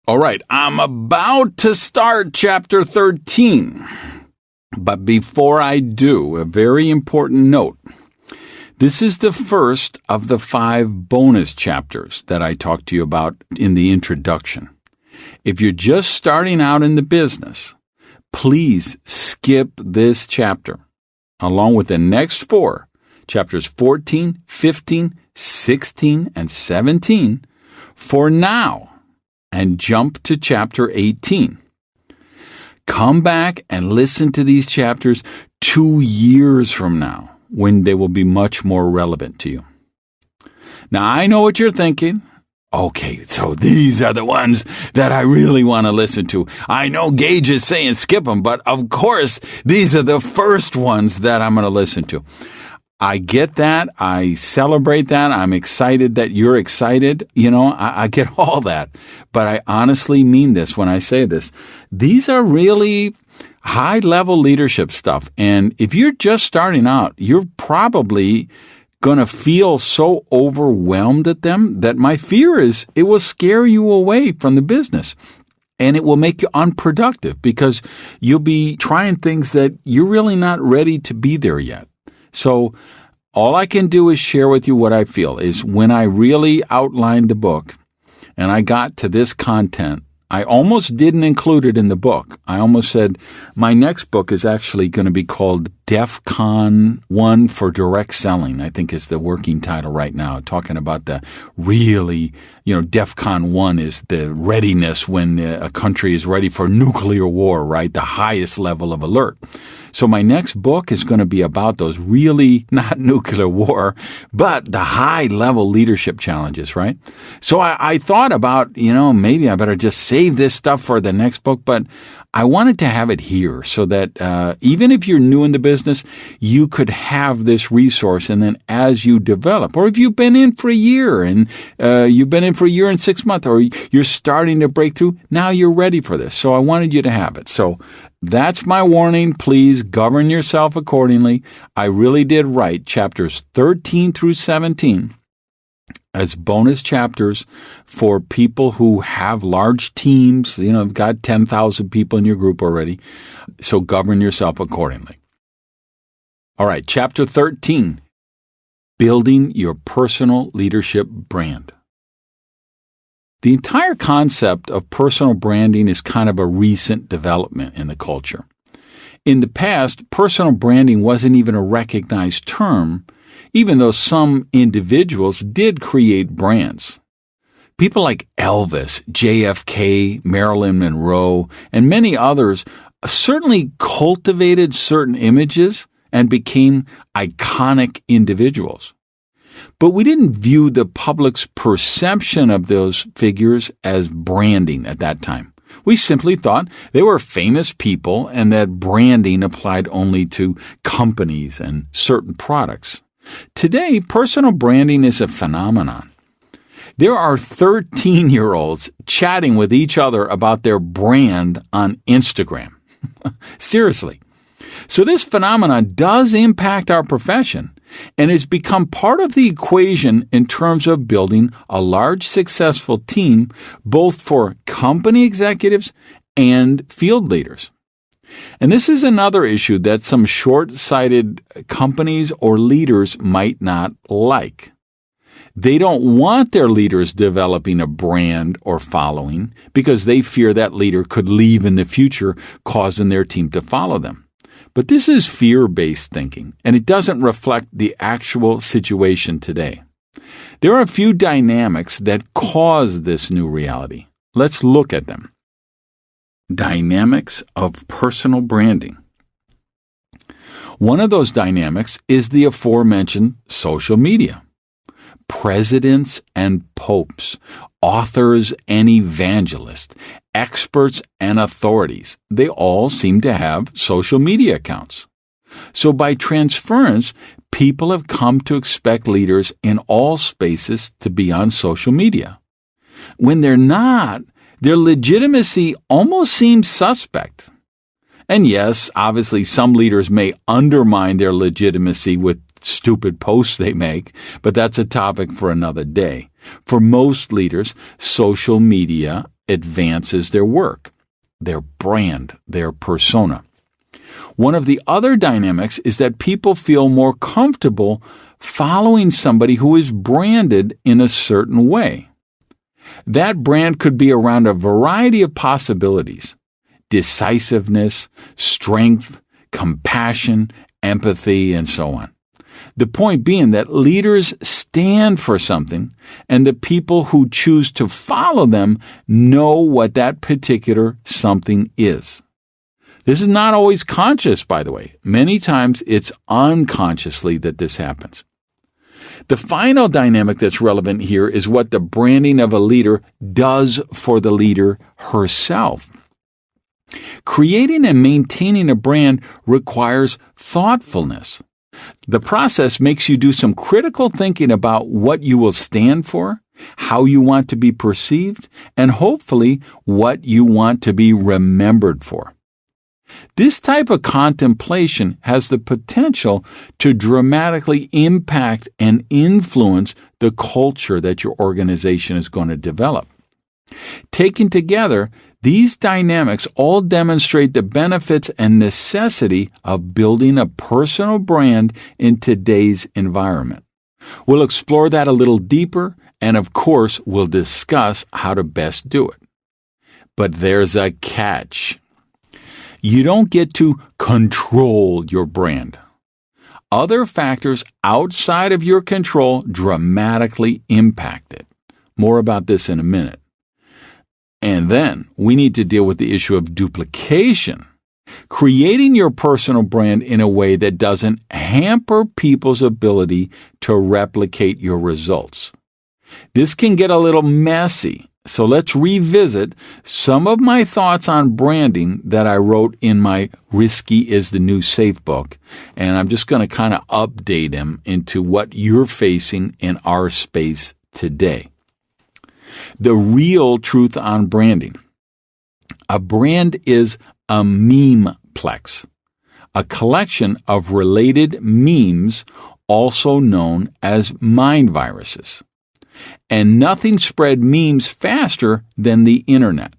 All right, I'm about to start chapter 13. But before I do, a very important note. This is the first of the 5 bonus chapters that I talked to you about in the introduction. If you're just starting out in the business, please skip this chapter, along with the next 4, chapters 14, 15, 16, and 17, for now, and jump to chapter 18. Come back and listen to these chapters 2 years from now, when they will be much more relevant to you. Now, I know what you're thinking. Okay, so these are the ones that I really want to listen to. I know Gage is saying skip them, but of course, these are the first ones that I'm going to listen to. I get that. I celebrate that. I'm excited that you're excited. I get all that. But I honestly mean this when I say this. These are really high-level leadership stuff. And if you're just starting out, you're probably going to feel so overwhelmed at them that my fear is it will scare you away from the business. And it will make you unproductive because you'll be trying things that you're really not ready to be there yet. So all I can do is share with you what I feel is when I really outlined the book and I got to this content, I almost didn't include it in the book. I almost said my next book is actually going to be called DEFCON 1 for Direct Selling, I think is the working title right now, talking about the really, DEFCON 1 is the readiness when a country is ready for nuclear war, right? The highest level of alert. So my next book is going to be about those really not nuclear war, but the high-level leadership challenges, right? So I thought about, maybe I better just save this stuff for the next book, but I wanted to have it here so that even if you're new in the business, you could have this resource. And then as you develop, or if you've been in for a year and you've been in for a year and 6 months, or you're starting to break through, now you're ready for this. So I wanted you to have it. So that's my warning. Please govern yourself accordingly. I really did write chapters 13 through 17 as bonus chapters for people who have large teams. You've got 10,000 people in your group already. So govern yourself accordingly. All right, chapter 13, building your personal leadership brand. The entire concept of personal branding is kind of a recent development in the culture. In the past, personal branding wasn't even a recognized term, even though some individuals did create brands. People like Elvis, JFK, Marilyn Monroe, and many others certainly cultivated certain images and became iconic individuals. But we didn't view the public's perception of those figures as branding at that time. We simply thought they were famous people and that branding applied only to companies and certain products. Today, personal branding is a phenomenon. There are 13-year-olds chatting with each other about their brand on Instagram. Seriously. So this phenomenon does impact our profession and has become part of the equation in terms of building a large, successful team, both for company executives and field leaders. And this is another issue that some short-sighted companies or leaders might not like. They don't want their leaders developing a brand or following because they fear that leader could leave in the future, causing their team to follow them. But this is fear-based thinking, and it doesn't reflect the actual situation today. There are a few dynamics that cause this new reality. Let's look at them. Dynamics of personal branding. One of those dynamics is the aforementioned social media. Presidents and popes, authors and evangelists, experts and authorities, they all seem to have social media accounts. So by transference, people have come to expect leaders in all spaces to be on social media. When they're not, their legitimacy almost seems suspect. And yes, obviously some leaders may undermine their legitimacy with stupid posts they make, but that's a topic for another day. For most leaders, social media advances their work, their brand, their persona. One of the other dynamics is that people feel more comfortable following somebody who is branded in a certain way. That brand could be around a variety of possibilities: decisiveness, strength, compassion, empathy, and so on. The point being that leaders stand for something, and the people who choose to follow them know what that particular something is. This is not always conscious, by the way. Many times it's unconsciously that this happens. The final dynamic that's relevant here is what the branding of a leader does for the leader herself. Creating and maintaining a brand requires thoughtfulness. The process makes you do some critical thinking about what you will stand for, how you want to be perceived, and hopefully what you want to be remembered for. This type of contemplation has the potential to dramatically impact and influence the culture that your organization is going to develop. Taken together, these dynamics all demonstrate the benefits and necessity of building a personal brand in today's environment. We'll explore that a little deeper, and of course, we'll discuss how to best do it. But there's a catch. You don't get to control your brand. Other factors outside of your control dramatically impact it. More about this in a minute. And then we need to deal with the issue of duplication. Creating your personal brand in a way that doesn't hamper people's ability to replicate your results. This can get a little messy. So let's revisit some of my thoughts on branding that I wrote in my Risky is the New Safe book. And I'm just going to kind of update them into what you're facing in our space today. The real truth on branding. A brand is a memeplex, a collection of related memes, also known as mind viruses. And nothing spread memes faster than the internet.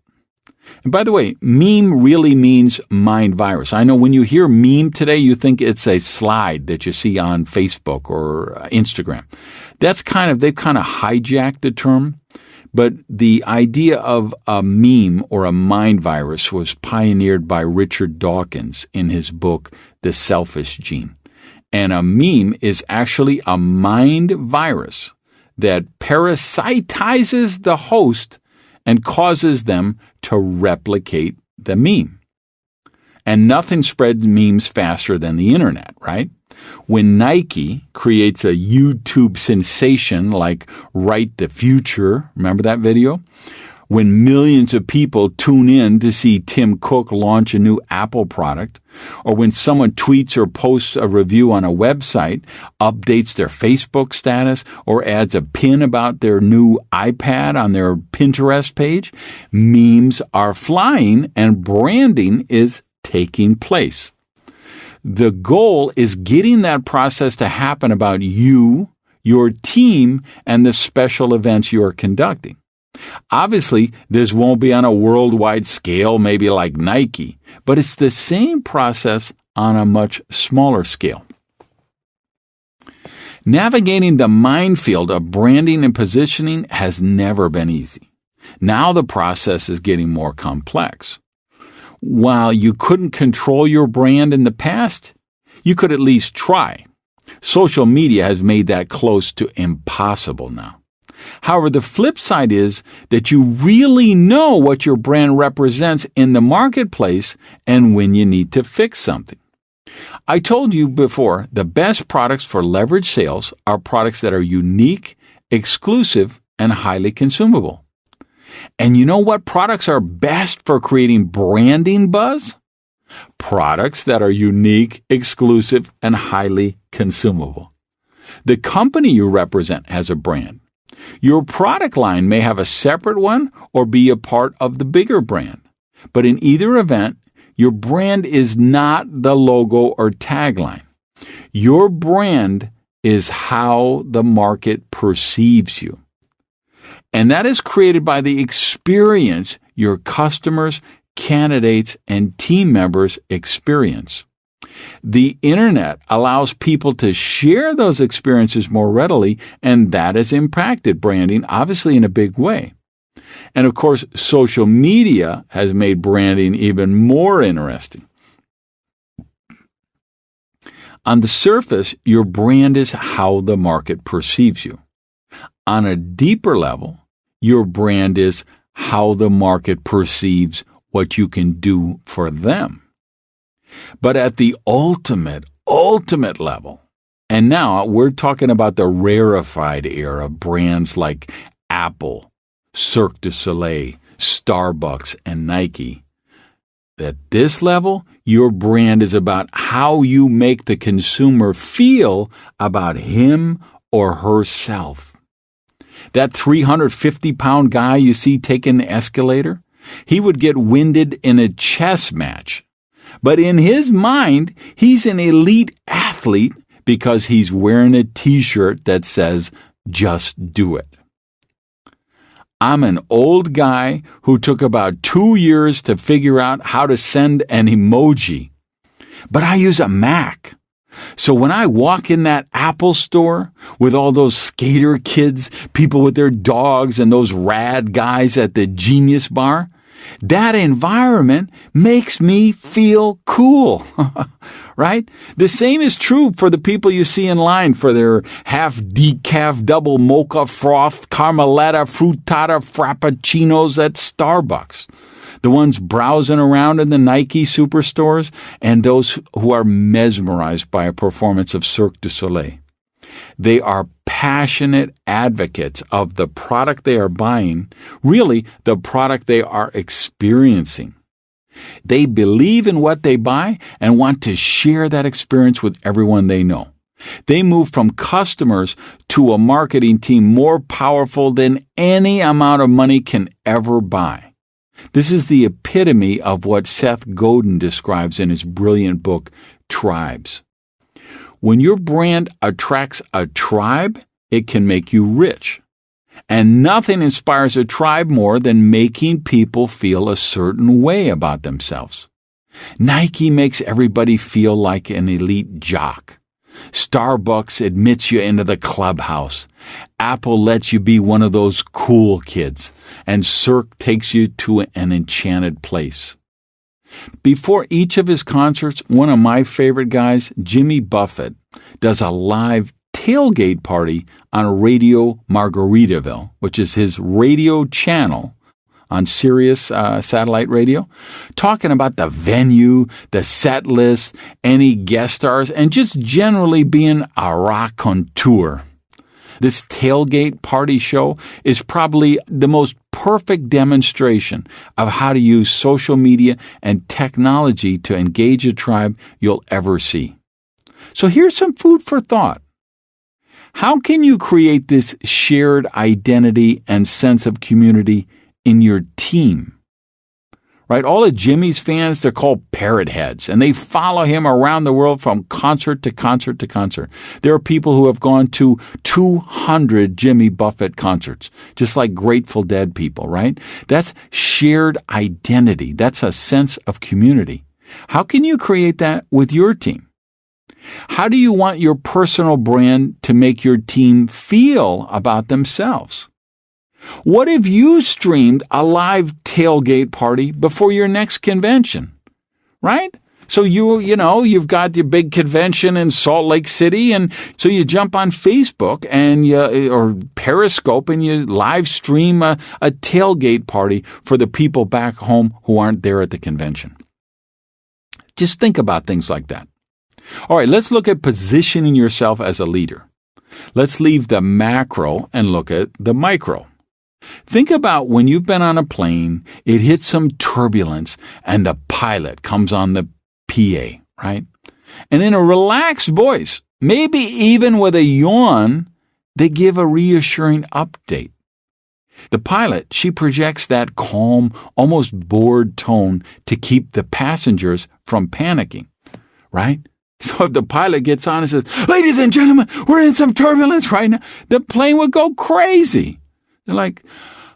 And by the way, meme really means mind virus. I know when you hear meme today, you think it's a slide that you see on Facebook or Instagram. They've kind of hijacked the term. But the idea of a meme or a mind virus was pioneered by Richard Dawkins in his book, The Selfish Gene. And a meme is actually a mind virus that parasitizes the host and causes them to replicate the meme. And nothing spreads memes faster than the internet, right? When Nike creates a YouTube sensation like Write the Future, remember that video? When millions of people tune in to see Tim Cook launch a new Apple product, or when someone tweets or posts a review on a website, updates their Facebook status, or adds a pin about their new iPad on their Pinterest page, memes are flying and branding is taking place. The goal is getting that process to happen about you, your team, and the special events you are conducting. Obviously, this won't be on a worldwide scale, maybe like Nike, but it's the same process on a much smaller scale. Navigating the minefield of branding and positioning has never been easy. Now the process is getting more complex. While you couldn't control your brand in the past, you could at least try. Social media has made that close to impossible now. However, the flip side is that you really know what your brand represents in the marketplace and when you need to fix something. I told you before, the best products for leverage sales are products that are unique, exclusive, and highly consumable. And you know what products are best for creating branding buzz? Products that are unique, exclusive, and highly consumable. The company you represent has a brand. Your product line may have a separate one or be a part of the bigger brand. But in either event, your brand is not the logo or tagline. Your brand is how the market perceives you. And that is created by the experience your customers, candidates, and team members experience. The internet allows people to share those experiences more readily, and that has impacted branding, obviously in a big way. And of course, social media has made branding even more interesting. On the surface, your brand is how the market perceives you. On a deeper level, your brand is how the market perceives what you can do for them. But at the ultimate level, and now we're talking about the rarefied era of brands like Apple, Cirque du Soleil, Starbucks, and Nike. At this level, your brand is about how you make the consumer feel about him or herself. That 350-pound guy you see taking the escalator, he would get winded in a chess match. But in his mind, he's an elite athlete because he's wearing a t-shirt that says, "Just do it." I'm an old guy who took about 2 years to figure out how to send an emoji. But I use a Mac. So when I walk in that Apple store with all those skater kids, people with their dogs, and those rad guys at the Genius Bar, that environment makes me feel cool, right? The same is true for the people you see in line for their half decaf double mocha froth carmeletta fruttata frappuccinos at Starbucks. The ones browsing around in the Nike superstores, and those who are mesmerized by a performance of Cirque du Soleil. They are passionate advocates of the product they are buying, really the product they are experiencing. They believe in what they buy and want to share that experience with everyone they know. They move from customers to a marketing team more powerful than any amount of money can ever buy. This is the epitome of what Seth Godin describes in his brilliant book, Tribes. When your brand attracts a tribe, it can make you rich. And nothing inspires a tribe more than making people feel a certain way about themselves. Nike makes everybody feel like an elite jock. Starbucks admits you into the clubhouse. Apple lets you be one of those cool kids. And Cirque takes you to an enchanted place. Before each of his concerts, one of my favorite guys, Jimmy Buffett, does a live tailgate party on Radio Margaritaville, which is his radio channel on Sirius satellite radio, talking about the venue, the set list, any guest stars, and just generally being a raconteur. This tailgate party show is probably the most perfect demonstration of how to use social media and technology to engage a tribe you'll ever see. So here's some food for thought. How can you create this shared identity and sense of community in your team? Right? All of Jimmy's fans, they're called parrot heads, and they follow him around the world from concert to concert to concert. There are people who have gone to 200 Jimmy Buffett concerts, just like Grateful Dead people, right? That's shared identity. That's a sense of community. How can you create that with your team? How do you want your personal brand to make your team feel about themselves? What if you streamed a live tailgate party before your next convention, right? So you've got your big convention in Salt Lake City, and so you jump on Facebook or Periscope and you live stream a tailgate party for the people back home who aren't there at the convention. Just think about things like that. All right, let's look at positioning yourself as a leader. Let's leave the macro and look at the micro. Think about when you've been on a plane, it hits some turbulence, and the pilot comes on the PA, right? And in a relaxed voice, maybe even with a yawn, they give a reassuring update. The pilot, she projects that calm, almost bored tone to keep the passengers from panicking, right? So if the pilot gets on and says, "Ladies and gentlemen, we're in some turbulence right now," the plane would go crazy. They're like,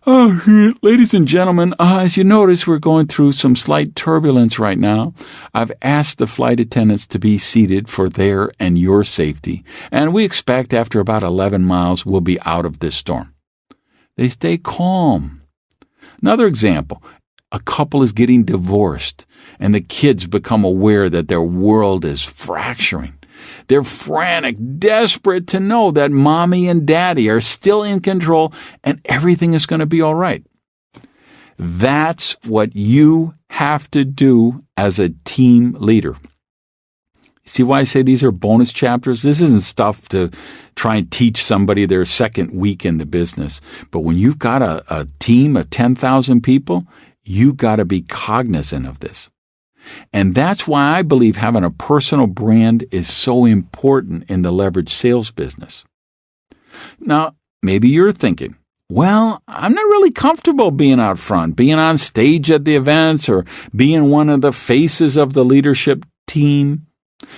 "Oh, ladies and gentlemen, as you notice, we're going through some slight turbulence right now. I've asked the flight attendants to be seated for their and your safety, and we expect after about 11 miles we'll be out of this storm." They stay calm. Another example, a couple is getting divorced, and the kids become aware that their world is fracturing. They're frantic, desperate to know that mommy and daddy are still in control and everything is going to be all right. That's what you have to do as a team leader. See why I say these are bonus chapters? This isn't stuff to try and teach somebody their second week in the business. But when you've got a team of 10,000 people, you got to be cognizant of this. And that's why I believe having a personal brand is so important in the leverage sales business. Now, maybe you're thinking, well, I'm not really comfortable being out front, being on stage at the events, or being one of the faces of the leadership team.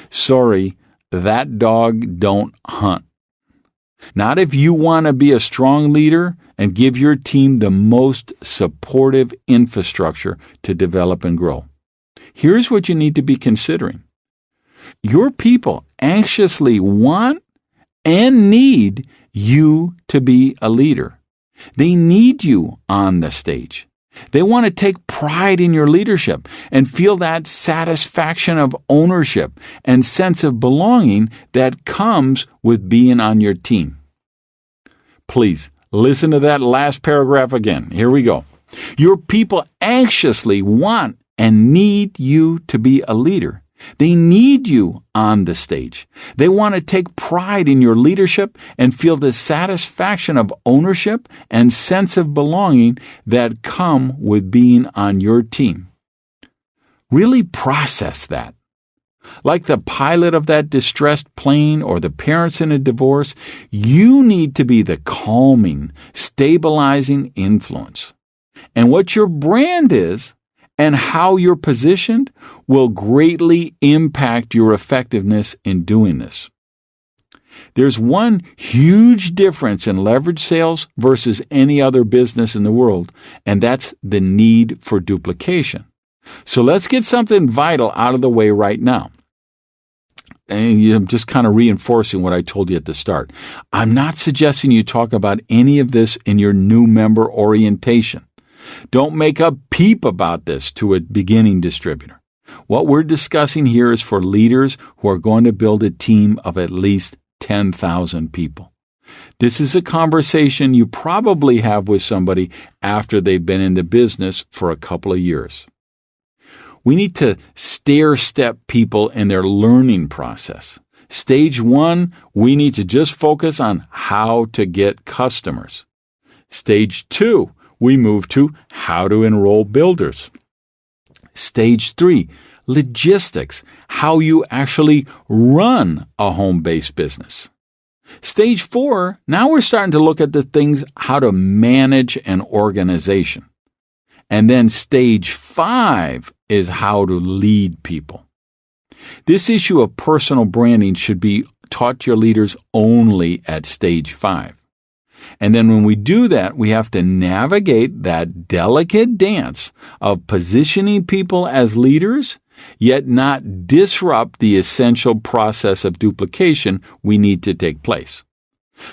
Sorry, that dog don't hunt. Not if you want to be a strong leader and give your team the most supportive infrastructure to develop and grow. Here's what you need to be considering. Your people anxiously want and need you to be a leader. They need you on the stage. They want to take pride in your leadership and feel that satisfaction of ownership and sense of belonging that comes with being on your team. Please listen to that last paragraph again. Here we go. Your people anxiously want and need you to be a leader. They need you on the stage. They want to take pride in your leadership and feel the satisfaction of ownership and sense of belonging that come with being on your team. Really process that. Like the pilot of that distressed plane or the parents in a divorce, you need to be the calming, stabilizing influence. And what your brand is and how you're positioned will greatly impact your effectiveness in doing this. There's one huge difference in leverage sales versus any other business in the world, and that's the need for duplication. So let's get something vital out of the way right now. And I'm just kind of reinforcing what I told you at the start. I'm not suggesting you talk about any of this in your new member orientation. Don't make a peep about this to a beginning distributor. What we're discussing here is for leaders who are going to build a team of at least 10,000 people. This is a conversation you probably have with somebody after they've been in the business for a couple of years. We need to stair-step people in their learning process. Stage 1, we need to just focus on how to get customers. Stage 2, we move to how to enroll builders. Stage 3, logistics, how you actually run a home-based business. Stage 4, now we're starting to look at the things, how to manage an organization. And then stage 5 is how to lead people. This issue of personal branding should be taught to your leaders only at stage 5. And then when we do that, we have to navigate that delicate dance of positioning people as leaders, yet not disrupt the essential process of duplication we need to take place.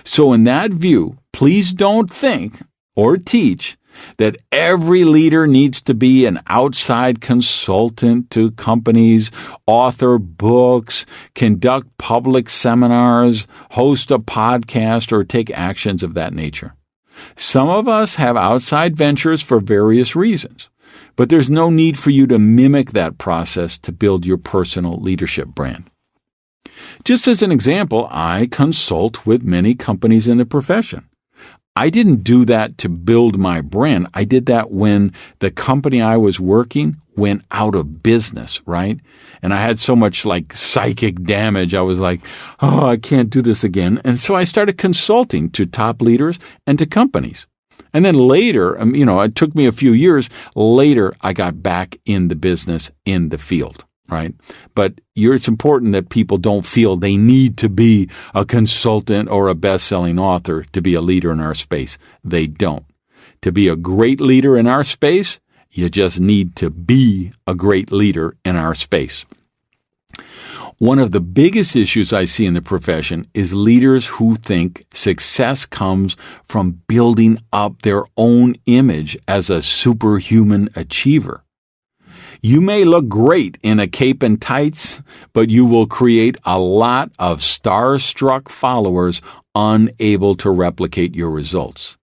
So in that view, please don't think or teach that every leader needs to be an outside consultant to companies, author books, conduct public seminars, host a podcast, or take actions of that nature. Some of us have outside ventures for various reasons, but there's no need for you to mimic that process to build your personal leadership brand. Just as an example, I consult with many companies in the profession. I didn't do that to build my brand. I did that when the company I was working went out of business, right? And I had so much like psychic damage. I was like, oh, I can't do this again. And so I started consulting to top leaders and to companies. And then later, it took me a few years. Later, I got back in the business, in the field. right? But it's important that people don't feel they need to be a consultant or a best-selling author to be a leader in our space. They don't. To be a great leader in our space, you just need to be a great leader in our space. One of the biggest issues I see in the profession is leaders who think success comes from building up their own image as a superhuman achiever. You may look great in a cape and tights, but you will create a lot of starstruck followers unable to replicate your results.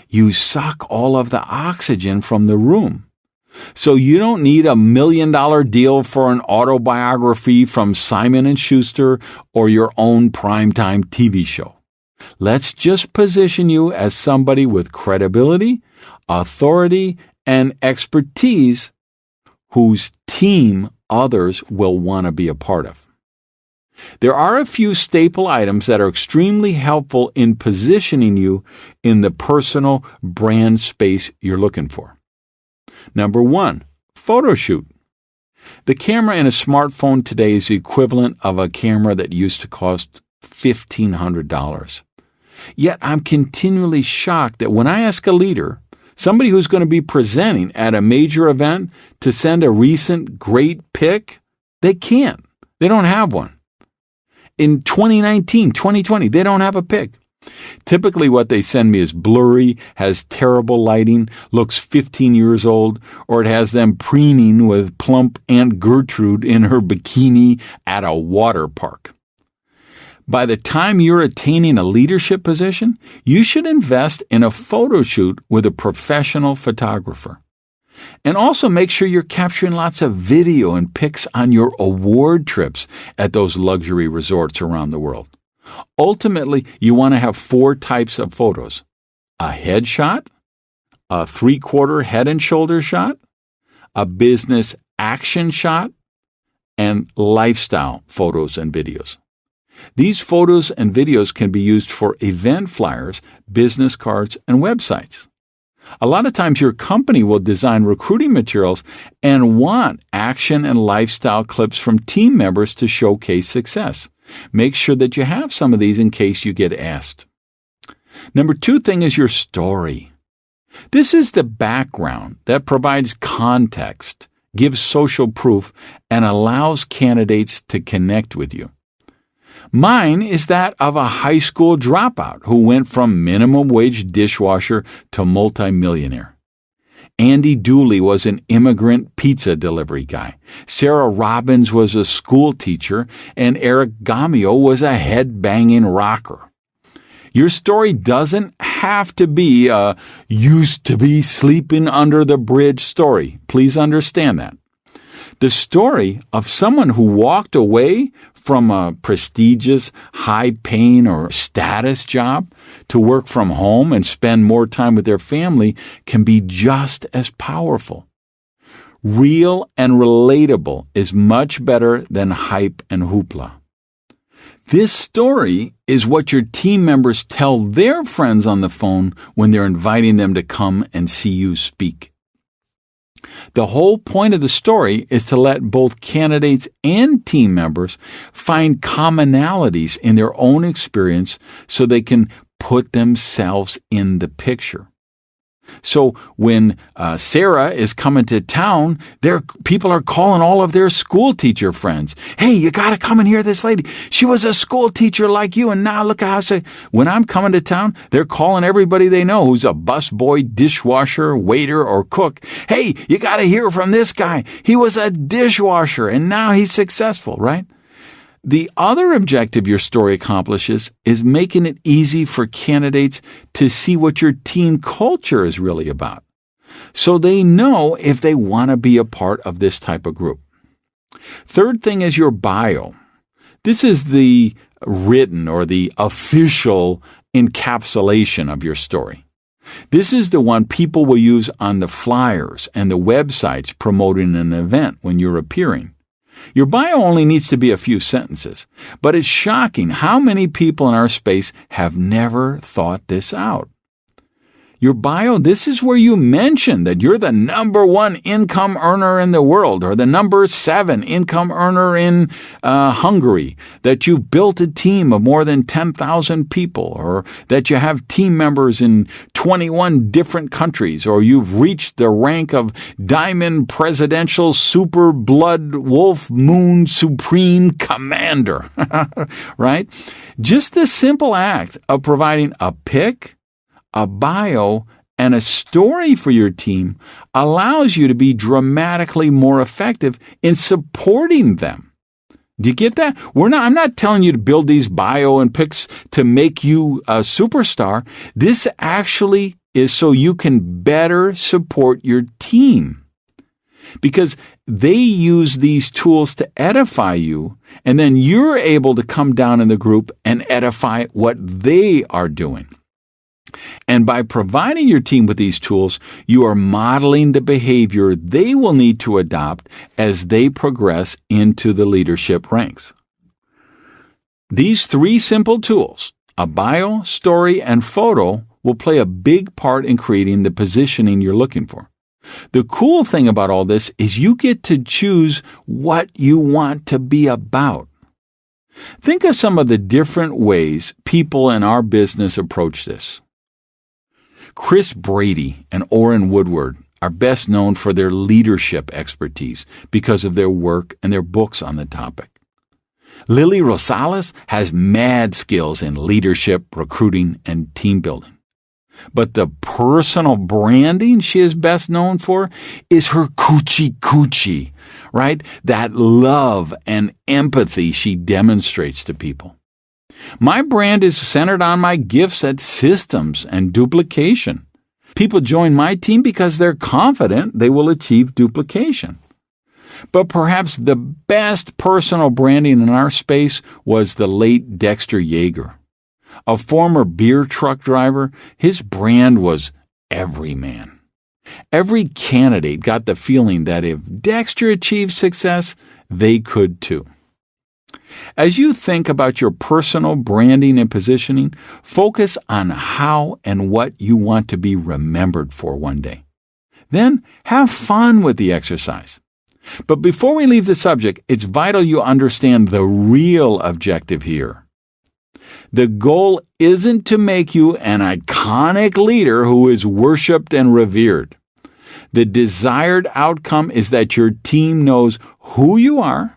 You suck all of the oxygen from the room. So you don't need $1 million deal for an autobiography from Simon & Schuster or your own primetime TV show. Let's just position you as somebody with credibility, authority, and expertise whose team others will want to be a part of. There are a few staple items that are extremely helpful in positioning you in the personal brand space you're looking for. Number 1, photo shoot. The camera in a smartphone today is the equivalent of a camera that used to cost $1,500. Yet I'm continually shocked that when I ask a leader, somebody who's going to be presenting at a major event, to send a recent great pic, they can't. They don't have one. In 2019, 2020, they don't have a pic. Typically what they send me is blurry, has terrible lighting, looks 15 years old, or it has them preening with plump Aunt Gertrude in her bikini at a water park. By the time you're attaining a leadership position, you should invest in a photo shoot with a professional photographer. And also make sure you're capturing lots of video and pics on your award trips at those luxury resorts around the world. Ultimately, you want to have 4 types of photos: a headshot, a 3/4 head and shoulder shot, a business action shot, and lifestyle photos and videos. These photos and videos can be used for event flyers, business cards, and websites. A lot of times your company will design recruiting materials and want action and lifestyle clips from team members to showcase success. Make sure that you have some of these in case you get asked. Number 2 thing is your story. This is the background that provides context, gives social proof, and allows candidates to connect with you. Mine is that of a high school dropout who went from minimum wage dishwasher to multimillionaire. Andy Dooley was an immigrant pizza delivery guy. Sarah Robbins was a school teacher, and Eric Gamio was a head-banging rocker. Your story doesn't have to be a used to be sleeping under the bridge story. Please understand that. The story of someone who walked away from a prestigious, high-paying or status job to work from home and spend more time with their family can be just as powerful. Real and relatable is much better than hype and hoopla. This story is what your team members tell their friends on the phone when they're inviting them to come and see you speak. The whole point of the story is to let both candidates and team members find commonalities in their own experience so they can put themselves in the picture. So when Sarah is coming to town, people are calling all of their school teacher friends. Hey, you got to come and hear this lady. She was a school teacher like you, and now look at how. When I'm coming to town, they're calling everybody they know who's a busboy, dishwasher, waiter, or cook. Hey, you got to hear from this guy. He was a dishwasher, and now he's successful, right? The other objective your story accomplishes is making it easy for candidates to see what your team culture is really about, so they know if they want to be a part of this type of group. Third thing is your bio. This is the written or the official encapsulation of your story. This is the one people will use on the flyers and the websites promoting an event when you're appearing. Your bio only needs to be a few sentences, but it's shocking how many people in our space have never thought this out. Your bio, this is where you mention that you're the number 1 income earner in the world, or the number 7 income earner in Hungary, that you've built a team of more than 10,000 people, or that you have team members in 21 different countries, or you've reached the rank of Diamond Presidential Super Blood Wolf Moon Supreme Commander, right? Just the simple act of providing a pic, a bio, and a story for your team allows you to be dramatically more effective in supporting them. Do you get that? I'm not telling you to build these bio and pics to make you a superstar. This actually is so you can better support your team, because they use these tools to edify you, and then you're able to come down in the group and edify what they are doing. And by providing your team with these tools, you are modeling the behavior they will need to adopt as they progress into the leadership ranks. These 3 simple tools, a bio, story, and photo, will play a big part in creating the positioning you're looking for. The cool thing about all this is you get to choose what you want to be about. Think of some of the different ways people in our business approach this. Chris Brady and Orrin Woodward are best known for their leadership expertise because of their work and their books on the topic. Lily Rosales has mad skills in leadership, recruiting, and team building. But the personal branding she is best known for is her coochie, right? That love and empathy she demonstrates to people. My brand is centered on my gifts at systems and duplication. People join my team because they're confident they will achieve duplication. But perhaps the best personal branding in our space was the late Dexter Yeager. A former beer truck driver, his brand was everyman. Every candidate got the feeling that if Dexter achieved success, they could too. As you think about your personal branding and positioning, focus on how and what you want to be remembered for one day. Then have fun with the exercise. But before we leave the subject, it's vital you understand the real objective here. The goal isn't to make you an iconic leader who is worshipped and revered. The desired outcome is that your team knows who you are,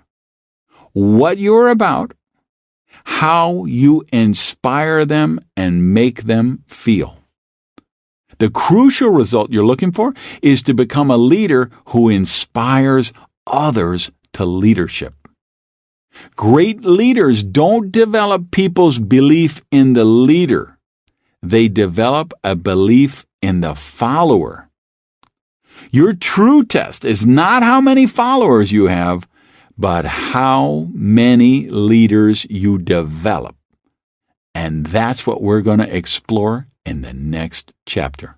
what you're about, how you inspire them and make them feel. The crucial result you're looking for is to become a leader who inspires others to leadership. Great leaders don't develop people's belief in the leader. They develop a belief in the follower. Your true test is not how many followers you have, but how many leaders you develop. And that's what we're going to explore in the next chapter.